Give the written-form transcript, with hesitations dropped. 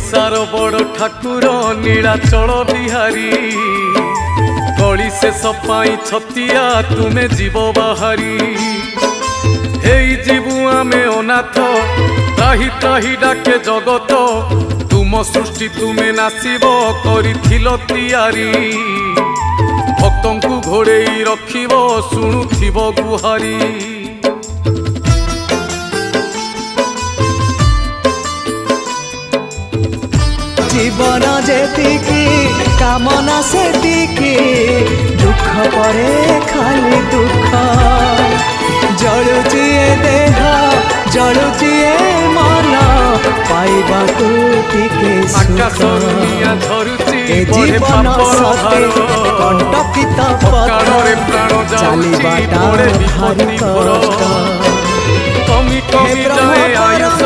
ओडिशार बड़ ठाकुर नीलाचल बिहारी गली से सपाई छतिया तुमे जीव बाहारी हे जीवु आमे अनाथ त्राही त्राही डाके जगत तुम सृष्टि तुमे नासिब करिथिलो तियारी भक्तों को घोड़े रखिब शुणुथिब गुहारी जीवन जेतिकी कामना सेतिकी दुख परे खाली दुख जलुची देह जलुची मन पाइबा तू टिके सुख ए जीवन सते कंटकित पथ चलिबाटा भारी कष्ट कमी कमी जाए आयुष